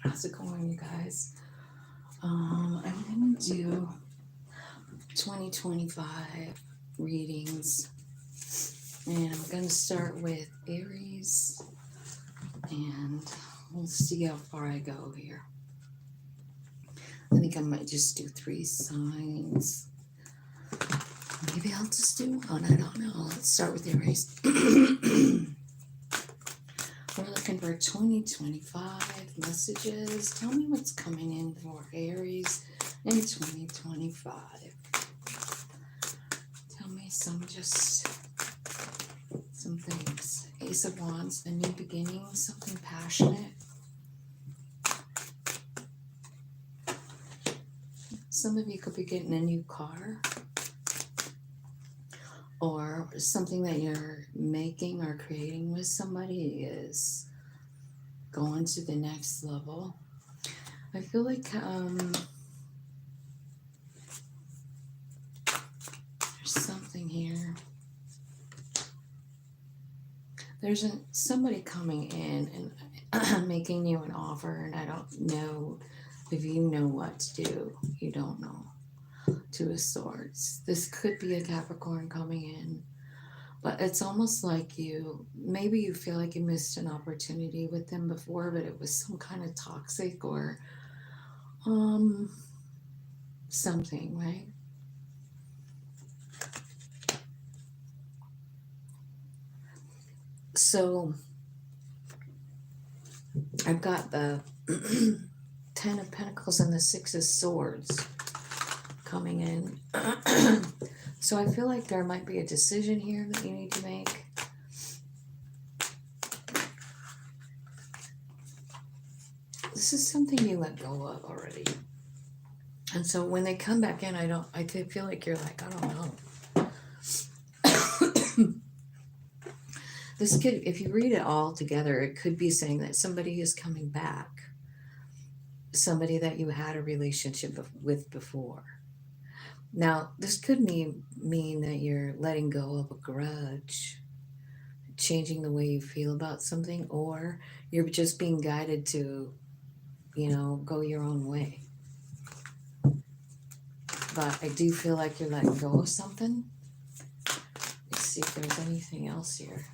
How's it going, you guys? I'm gonna do 2025 readings, and I'm gonna start with Aries, and we'll see how far I go here. I think I might just do three signs. Maybe I'll just do one. I don't know. Let's start with Aries. We're looking for 2025 messages. Tell me what's coming in for Aries in 2025. Tell me some things. Ace of Wands, a new beginning, something passionate. Some of you could be getting a new car, or something that you're making or creating with somebody is going to the next level. I feel like there's something here. There's somebody coming in and making you an offer, and I don't know if you know what to do. You don't know. Two of Swords. This could be a Capricorn coming in, but it's almost like maybe you feel like you missed an opportunity with them before, but it was some kind of toxic or something, right? So I've got the Ten of Pentacles and the Six of Swords coming in. So I feel like there might be a decision here that you need to make. This is something you let go of already. And so when they come back in, I feel like you're like, I don't know. This could, if you read it all together, it could be saying that somebody is coming back. Somebody that you had a relationship with before. Now, this could mean that you're letting go of a grudge, changing the way you feel about something, or you're just being guided to, go your own way. But I do feel like you're letting go of something. Let's see if there's anything else here.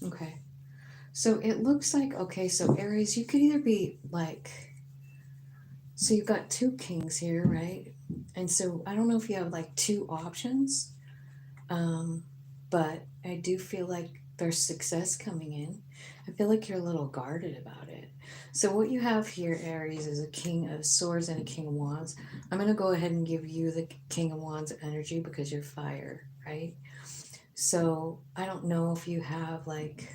Okay. So it looks like, okay, so Aries, you could either be like, so you've got two kings here, right? And so I don't know if you have like two options, but I do feel like there's success coming in. I feel like you're a little guarded about it. So what you have here, Aries, is a King of Swords and a King of Wands. I'm going to go ahead and give you the King of Wands energy because you're fire, right? So I don't know if you have like,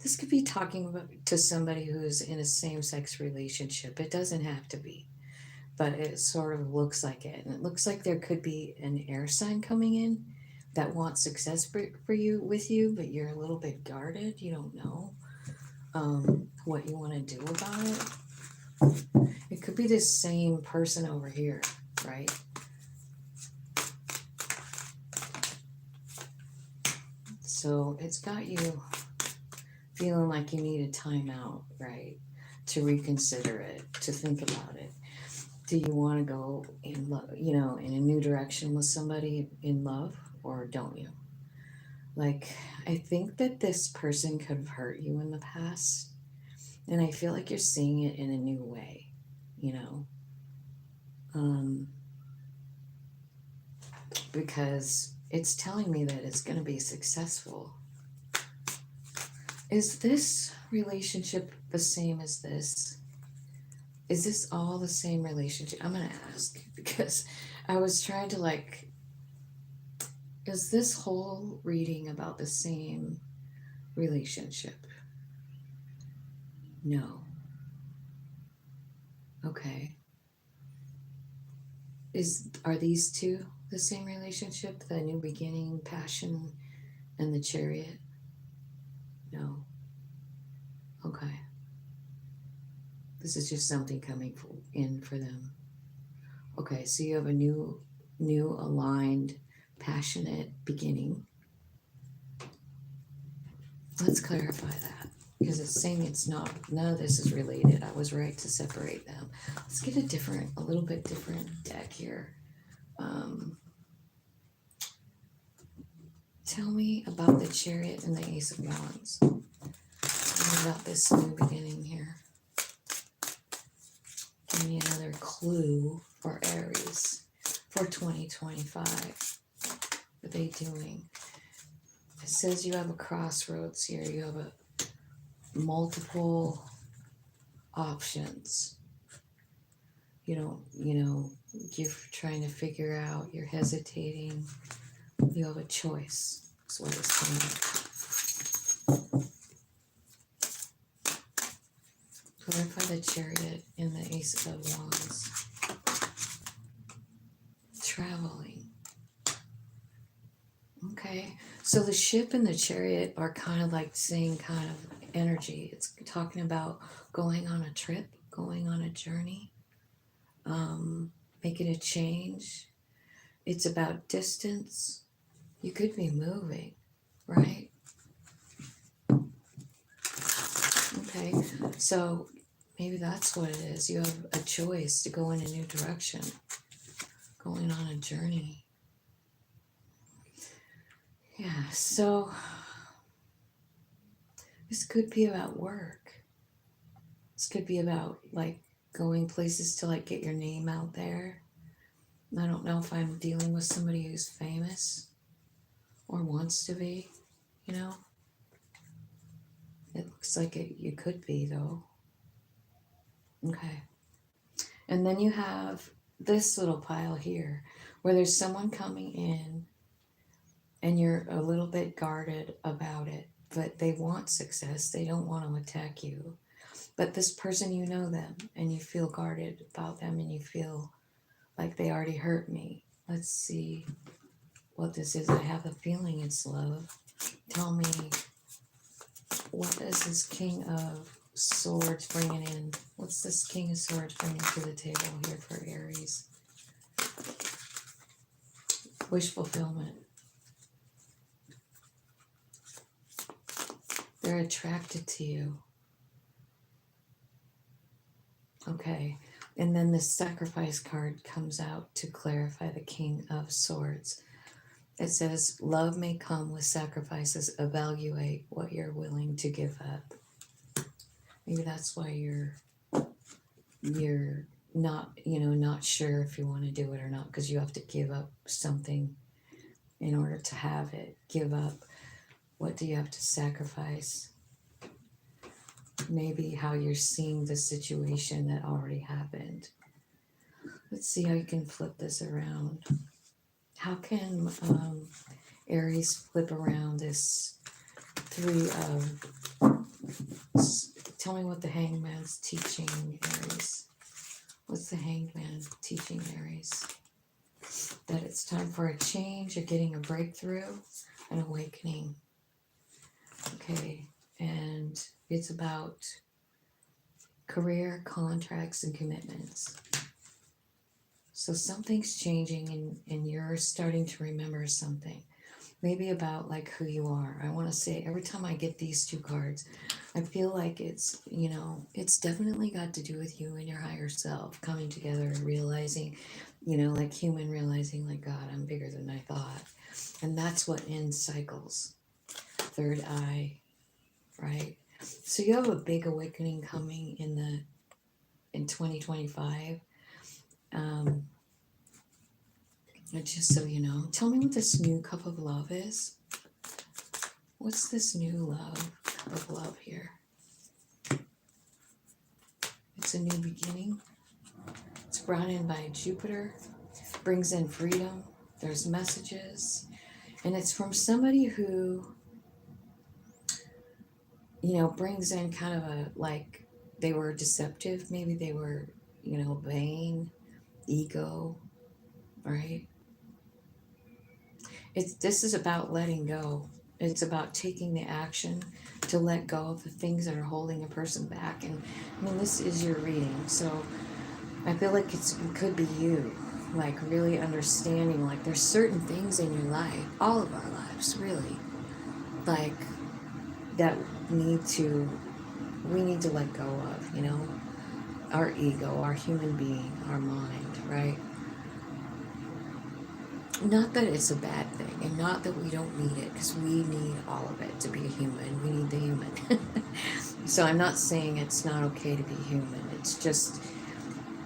this could be talking about to somebody who's in a same-sex relationship. It doesn't have to be, but it sort of looks like it. And it looks like there could be an air sign coming in that wants success for you with you, but you're a little bit guarded. You don't know what you want to do about it. It could be this same person over here, right? So it's got you feeling like you need a timeout, right? To reconsider it, to think about it. Do you want to go in love, in a new direction with somebody in love, or don't you? Like, I think that this person could have hurt you in the past, and I feel like you're seeing it in a new way, um, because it's telling me that it's going to be successful. Is this relationship the same as this? Is this all the same relationship? I'm going to ask because I was trying to is this whole reading about the same relationship? No. Okay. Are these two the same relationship? The new beginning, passion, and the chariot? No. Okay. This is just something coming in for them. Okay, so you have a new new, aligned, passionate beginning. Let's clarify that, because it's saying it's not, none of this is related. I was right to separate them. Let's get a little bit different deck here. Tell me about the Chariot and the Ace of Wands. Tell me about this new beginning here. Give me another clue for Aries for 2025. What are they doing? It says you have a crossroads here. You have multiple options. You're trying to figure out, you're hesitating. You have a choice. That's what it's saying. Clarify the Chariot and the Ace of Wands. Traveling. Okay, so the ship and the Chariot are kind of like the same kind of energy. It's talking about going on a trip, going on a journey, making a change. It's about distance. You could be moving, right? Okay, so maybe that's what it is. You have a choice to go in a new direction, going on a journey. Yeah, so this could be about work. This could be about like going places to like get your name out there. I don't know if I'm dealing with somebody who's famous or wants to be, you know. It looks like you could be though. Okay. And then you have this little pile here where there's someone coming in and you're a little bit guarded about it, but they want success. They don't want to attack you. But this person, you know them and you feel guarded about them and you feel like they already hurt me. Let's see what this is. I have a feeling it's love. Tell me, what is this King of Swords bringing in? What's this King of Swords bringing to the table here for Aries? Wish fulfillment. They're attracted to you. Okay. And then the sacrifice card comes out to clarify the King of Swords. It says, love may come with sacrifices. Evaluate what you're willing to give up. Maybe that's why you're not, not sure if you want to do it or not, because you have to give up something in order to have it. Give up. What do you have to sacrifice? Maybe how you're seeing the situation that already happened. Let's see how you can flip this around. How can Aries flip around this three of... Tell me what the Hangman's teaching Aries. What's the Hangman teaching Aries? That it's time for a change, you're getting a breakthrough, an awakening. Okay, and it's about career, contracts, and commitments. So something's changing and you're starting to remember something. Maybe about like who you are. I want to say every time I get these two cards, I feel like it's, it's definitely got to do with you and your higher self coming together and realizing, like human realizing like, God, I'm bigger than I thought. And that's what ends cycles. Third eye, right? So you have a big awakening coming in 2025. Just so you know, tell me what this new cup of love is. What's this new cup of love here? It's a new beginning. It's brought in by Jupiter, brings in freedom. There's messages, and it's from somebody who, brings in kind of like they were deceptive. Maybe they were, vain, ego, right? This is about letting go. It's about taking the action to let go of the things that are holding a person back. And I mean, this is your reading, so I feel like it could be you. like really understanding, like there's certain things in your life, all of our lives really, like that we need to let go of, you know, our ego, our human being, our mind, right? Not that it's a bad thing, and not that we don't need it, because we need all of it to be a human. We need the human. So I'm not saying it's not okay to be human. It's just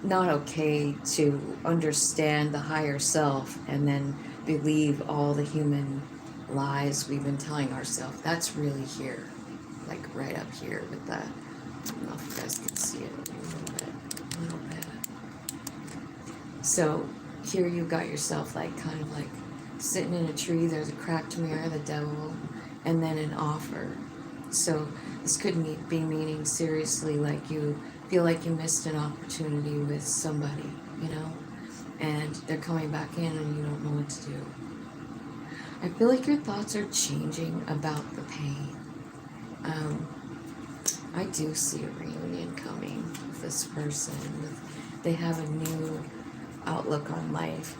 not okay to understand the higher self and then believe all the human lies we've been telling ourselves. That's really here, like right up here with that. I don't know if you guys can see it a little bit, a little bit. So here you've got yourself like kind of like sitting in a tree. There's a cracked mirror, the devil, and then an offer. So this could be meaning seriously, like you feel like you missed an opportunity with somebody, you know, and they're coming back in and you don't know what to do. I feel like your thoughts are changing about the pain. I do see a reunion coming with this person. They have a new outlook on life.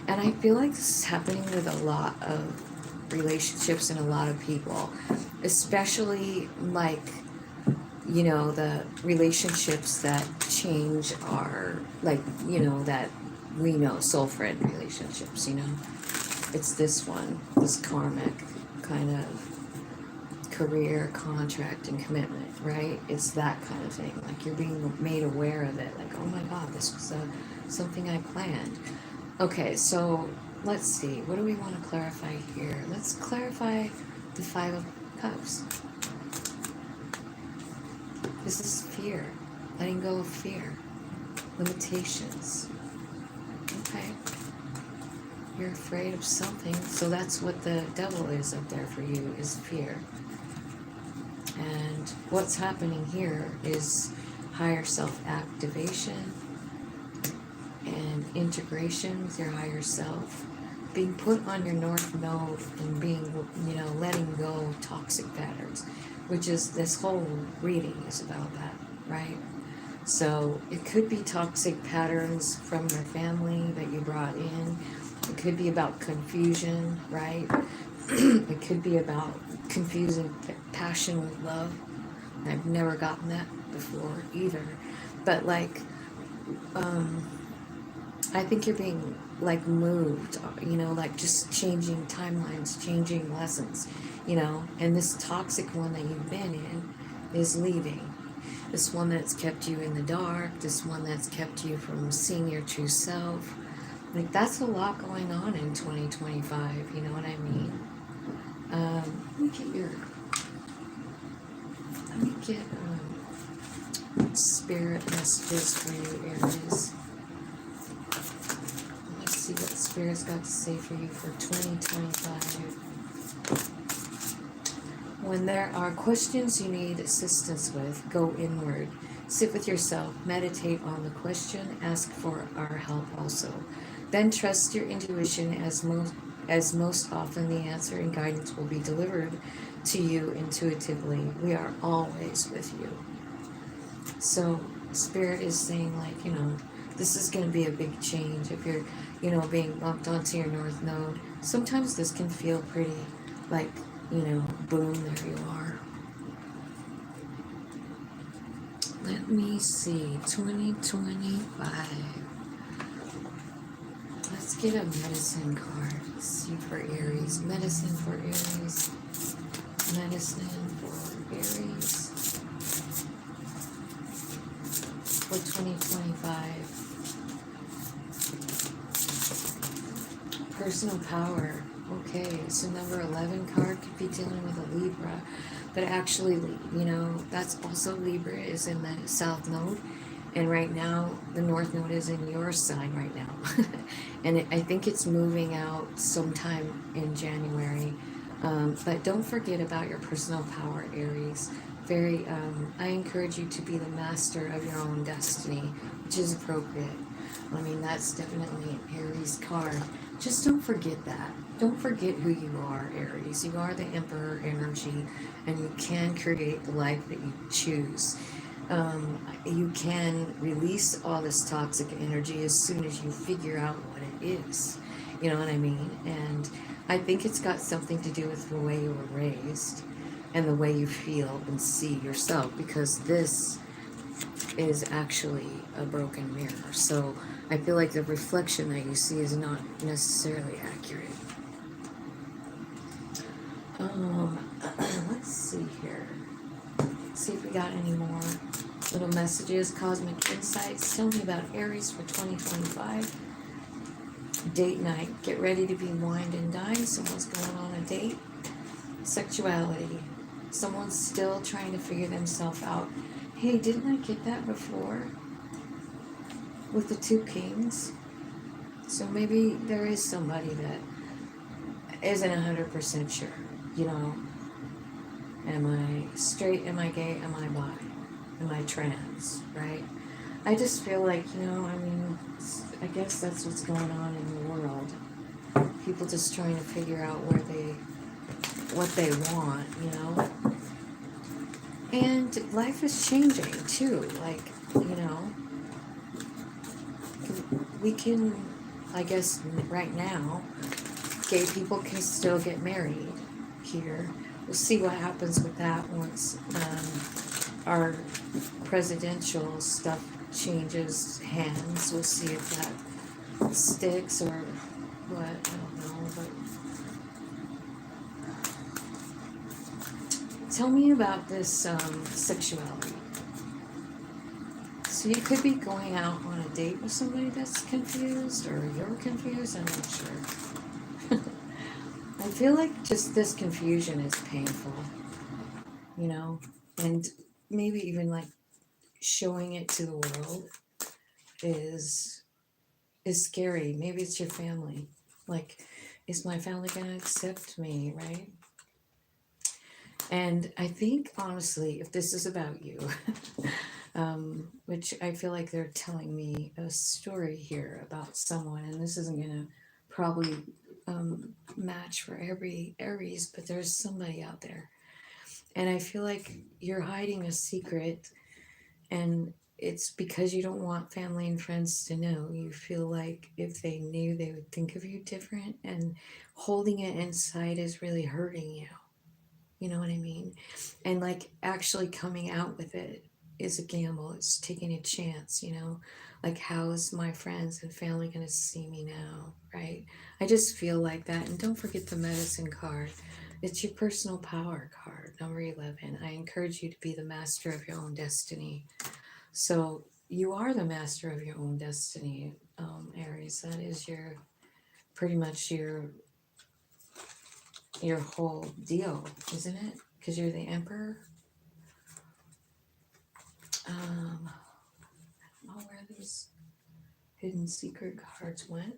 And I feel like this is happening with a lot of relationships and a lot of people, especially like, you know, the relationships that change our, like, you know, that we know, soul friend relationships, you know. It's this one, this karmic kind of career, contract, and commitment, right? It's that kind of thing. Like you're being made aware of it. Like, oh my God, this was something I planned. Okay, so let's see. What do we want to clarify here? Let's clarify the Five of Cups. This is fear. Letting go of fear. Limitations. Okay. You're afraid of something. So that's what the devil is up there for you, is fear. And what's happening here is higher self-activation and integration with your higher self, being put on your north node and being, you know, letting go of toxic patterns, which is this whole reading is about that, right? So it could be toxic patterns from your family that you brought in. It could be about confusion, right? It could be about confusing passion with love. I've never gotten that before either. But like, I think you're being like moved, you know, like just changing timelines, changing lessons, you know, and this toxic one that you've been in is leaving. This one that's kept you in the dark, this one that's kept you from seeing your true self. Like that's a lot going on in 2025, you know what I mean? Let me get spirit messages for you, Aries. Let's see what Spirit's got to say for you for 2025. When there are questions you need assistance with, go inward. Sit with yourself, meditate on the question, ask for our help also. Then trust your intuition, as most often the answer and guidance will be delivered to you intuitively. We are always with you. So Spirit is saying, like, you know, this is going to be a big change. If you're, you know, being bumped onto your north node, sometimes this can feel pretty, like, you know, boom, there you are. Let me see, 2025. Let's get a medicine card. Let's see for Aries. Medicine for Aries. Medicine for Aries. For 2025. Personal power. Okay, so number 11 card could be dealing with a Libra, but actually, you know, that's also Libra is in the South Node, and right now the North Node is in your sign right now, and I think it's moving out sometime in January. But don't forget about your personal power, Aries. I encourage you to be the master of your own destiny, which is appropriate. I mean, that's definitely an Aries card. Just don't forget that. Don't forget who you are, Aries. You are the Emperor energy, and you can create the life that you choose. You can release all this toxic energy as soon as you figure out what it is. You know what I mean? And I think it's got something to do with the way you were raised and the way you feel and see yourself, because this is actually a broken mirror. So I feel like the reflection that you see is not necessarily accurate. Let's see here. See if we got any more little messages. Cosmic insights. Tell me about Aries for 2025. Date night. Get ready to be wined and dined. Someone's going on a date. Sexuality. Someone's still trying to figure themselves out. Hey, didn't I get that before? With the two kings. So maybe there is somebody that isn't 100% sure. You know, am I straight? Am I gay? Am I bi? Am I trans? Right? I just feel like, you know, I mean, I guess that's what's going on in the world. People just trying to figure out what they want, you know? And life is changing too. Like, you know, we can, I guess right now, gay people can still get married here. We'll see what happens with that once our presidential stuff changes hands. We'll see if that sticks or what. I don't know. But tell me about this sexuality. So you could be going out on a date with somebody that's confused, or you're confused. I'm not sure. I feel like just this confusion is painful, you know, and maybe even like showing it to the world is scary. Maybe it's your family. Like, is my family gonna accept me, right? And I think honestly, if this is about you, which I feel like they're telling me a story here about someone, and this isn't gonna probably match for every Aries, but there's somebody out there, and I feel like you're hiding a secret, and it's because you don't want family and friends to know. You feel like if they knew, they would think of you different, and holding it inside is really hurting you. You know what I mean? And like actually coming out with it is a gamble. It's taking a chance, you know? Like, how is my friends and family going to see me now? Right? I just feel like that. And don't forget the medicine card. It's your personal power card, number 11. I encourage you to be the master of your own destiny. So you are the master of your own destiny, Aries. That is your pretty much your whole deal, isn't it? Because you're the emperor. I don't know where these hidden secret cards went.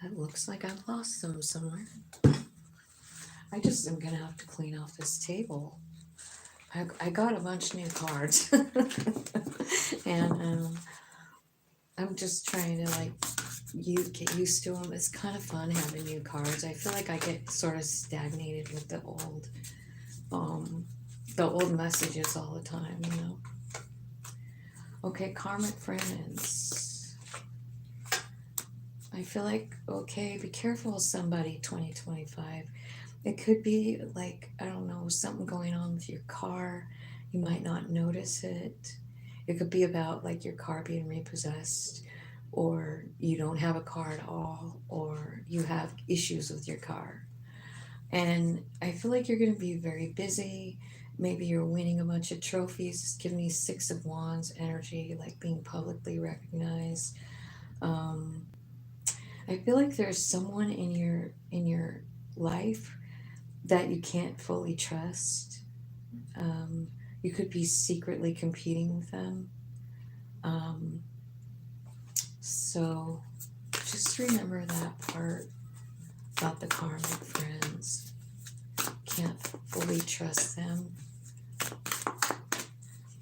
It looks like I've lost them somewhere. I just am gonna have to clean off this table. I got a bunch of new cards, and I'm just trying to like get used to them. It's kind of fun having new cards. I feel like I get sort of stagnated with the old messages all the time, you know. Okay, karmic friends. I feel like, okay, be careful with somebody 2025. It could be like, I don't know, something going on with your car. You might not notice it. It could be about like your car being repossessed, or you don't have a car at all, or you have issues with your car. And I feel like you're going to be very busy. Maybe you're winning a bunch of trophies. It's giving me Six of Wands energy, like being publicly recognized. Um, I feel like there's someone in your life that you can't fully trust. You could be secretly competing with them. Um, so just remember that part about the karmic friends. Can't fully trust them.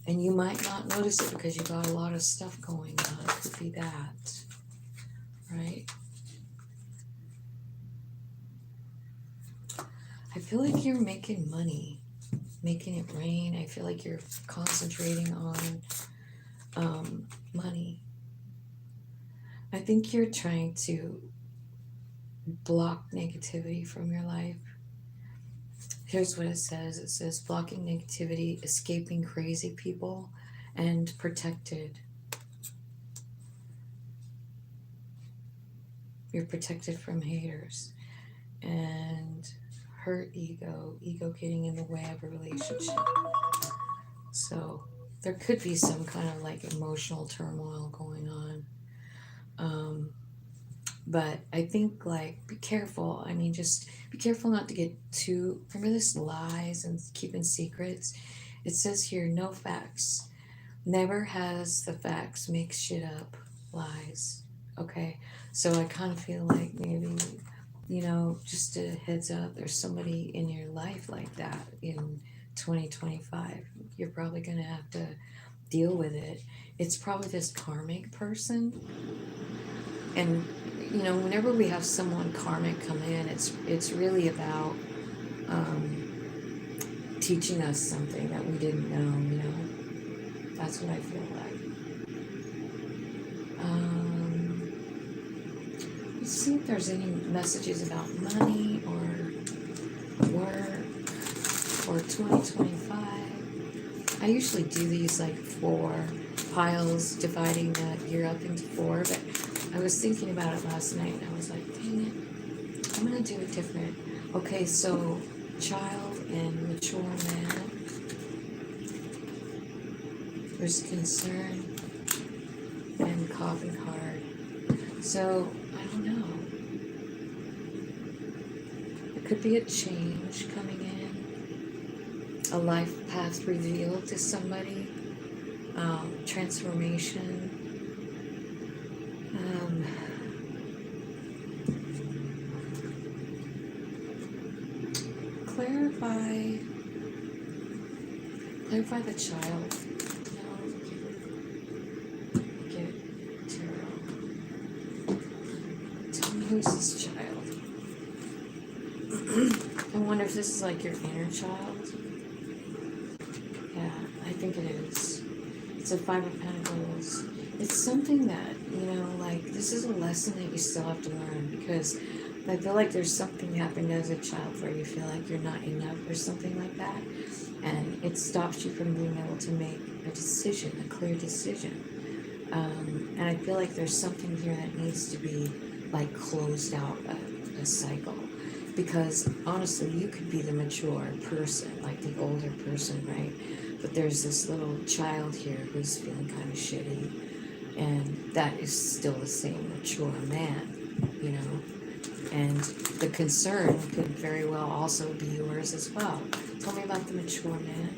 And you might not notice it because you got a lot of stuff going on. It could be that, right? I feel like you're making money making it rain. I feel like you're concentrating on money. I think you're trying to block negativity from your life. Here's what it says. It says blocking negativity, escaping crazy people, and protected. You're protected from haters and hurt ego getting in the way of a relationship. So there could be some kind of like emotional turmoil going on. But I think like be careful. I mean, just be careful not to get too. Remember this lies and keeping secrets. It says here no facts. Never has the facts. Make shit up. Lies. Okay. So I kind of feel like maybe, just a heads up. There's somebody in your life like that in 2025. You're probably gonna have to deal with it. It's probably this karmic person, and whenever we have someone karmic come in, it's really about teaching us something that we didn't know. That's what I feel like. Let's see if there's any messages about money or work for 2025. I usually do these like 4 piles, dividing the year up into 4, but I was thinking about it last night and I was like, dang it, I'm going to do it different. Okay, so child and mature man. There's concern and coffin card. So, I don't know. It could be a change coming in. A life path revealed to somebody. Transformation. Clarify the child. No, get tarot. Tell me who's this child. I wonder if this is like your inner child. Yeah, I think it is. It's a 5 of Pentacles. It's something that, like this is a lesson that you still have to learn, because I feel like there's something happened as a child where you feel like you're not enough or something like that. And it stops you from being able to make a decision, a clear decision. And I feel like there's something here that needs to be like closed out, a cycle. Because honestly, you could be the mature person, like the older person, right? But there's this little child here who's feeling kind of shitty. And that is still the same mature man, And the concern could very well also be yours as well. Tell me about the mature man.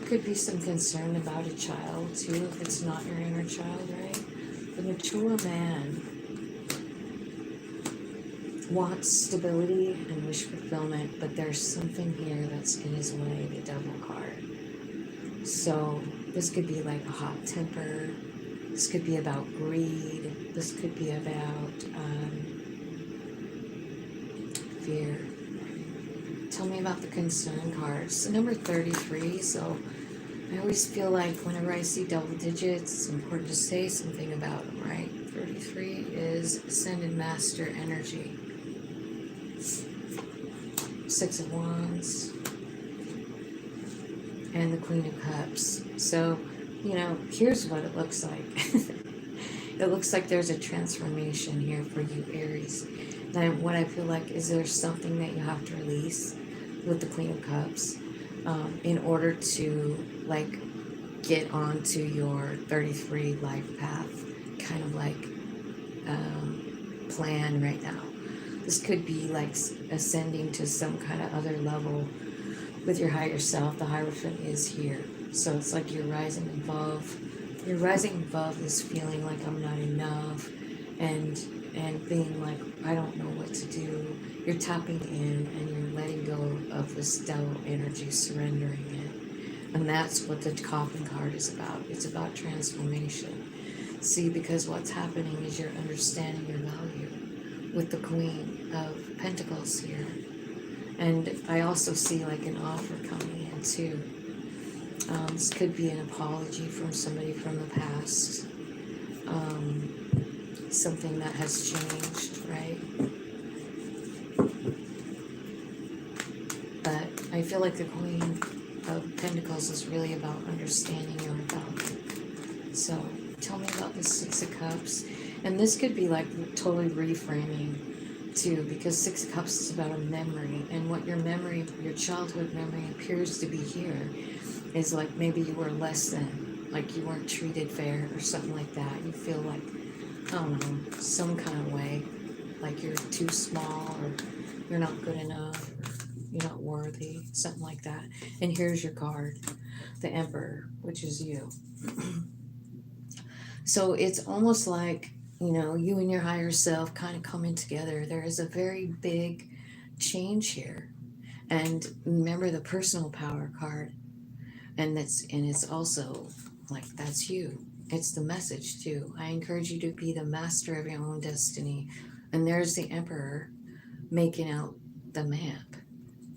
Could be some concern about a child too, if it's not your inner child, right? The mature man wants stability and wish fulfillment, but there's something here that's in his way, the Devil card. So this could be like a hot temper. This could be about greed. This could be about fear. Tell me about the concern cards. The number 33, so I always feel like whenever I see double digits, it's important to say something about them, right? 33 is Ascended Master energy. 6 of Wands. And the Queen of Cups. So, here's what it looks like. It looks like there's a transformation here for you, Aries. Now, what I feel like is there's something that you have to release with the Queen of Cups in order to, like, get onto your 33 life path, kind of like plan right now. This could be like ascending to some kind of other level with your higher self. The Hierophant is here. So it's like you're rising above. You're rising above this feeling like I'm not enough and being like, I don't know what to do. You're tapping in and you're letting go of this devil energy, surrendering it. And that's what the Coffin card is about. It's about transformation. See, because what's happening is you're understanding your value. with the Queen of Pentacles here. And I also see like an offer coming in too. This could be an apology from somebody from the past. Something that has changed, right? But I feel like the Queen of Pentacles is really about understanding yourself. So tell me about the Six of Cups. And this could be like totally reframing too, because Six of Cups is about a memory. And what your memory, your childhood memory appears to be here is like maybe you were less than, like you weren't treated fair or something like that. You feel like, I don't know, some kind of way, like you're too small or you're not good enough or you're not worthy, something like that. And here's your card, the Emperor, which is you. So it's almost like, you know, you and your higher self kind of coming together. There is a very big change here. And remember the personal power card. And it's also like that's you. It's the message too. I encourage you to be the master of your own destiny. And there's the Emperor making out the map.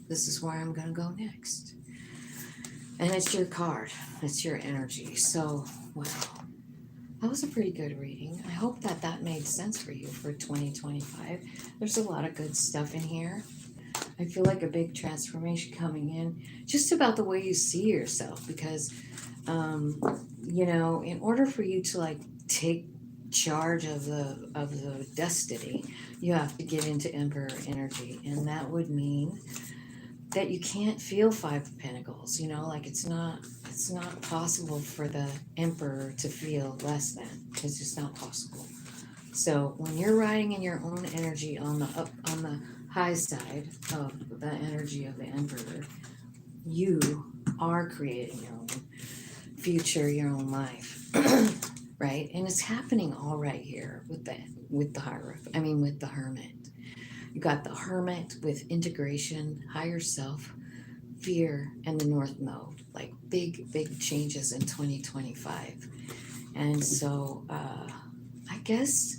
This is where I'm going to go next. And it's your card. It's your energy. So, wow. That was a pretty good reading. I hope that that made sense for you for 2025. There's a lot of good stuff in here. I feel like a big transformation coming in just about the way you see yourself because, you know, in order for you to like take charge of the destiny, you have to get into Emperor energy, and that would mean that you can't feel Five of Pentacles. You know, like it's not possible for the Emperor to feel less than. It's just not possible. So when you're riding in your own energy on the high side of the energy of the Emperor, you are creating your own future, your own life. Right? And it's happening all right here with the Hierophant. I mean with the Hermit. You got the Hermit with integration, higher self, fear, and the North Node. Like big changes in 2025. And so I guess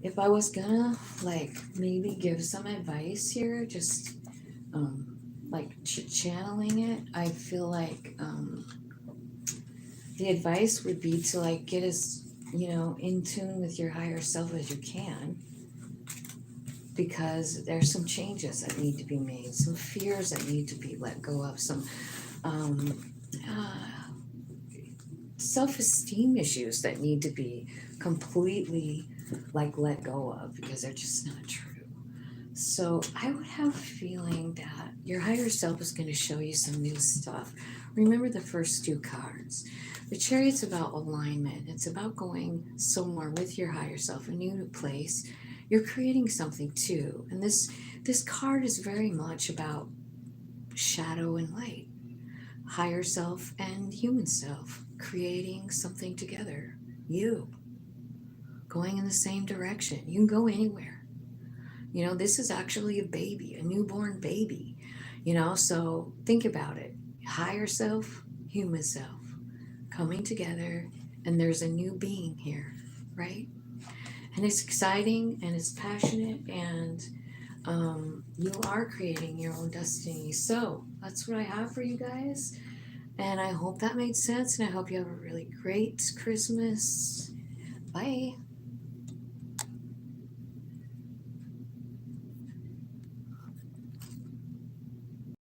if I was gonna like maybe give some advice here, just like channeling it, I feel like the advice would be to like get as, you know, in tune with your higher self as you can, because there's some changes that need to be made, some fears that need to be let go of, some self-esteem issues that need to be completely like let go of because they're just not true. So I would have a feeling that your higher self is going to show you some new stuff. Remember the first two cards. The Chariot's about alignment. It's about going somewhere with your higher self, a new place. You're creating something too. And this card is very much about shadow and light, higher self and human self, creating something together. You going in the same direction. You can go anywhere. You know, this is actually a baby, a newborn baby. You know, so think about it. Higher self, human self coming together, and there's a new being here, right? And it's exciting and it's passionate, and you are creating your own destiny. So that's what I have for you guys. And I hope that made sense, and I hope you have a really great Christmas. Bye.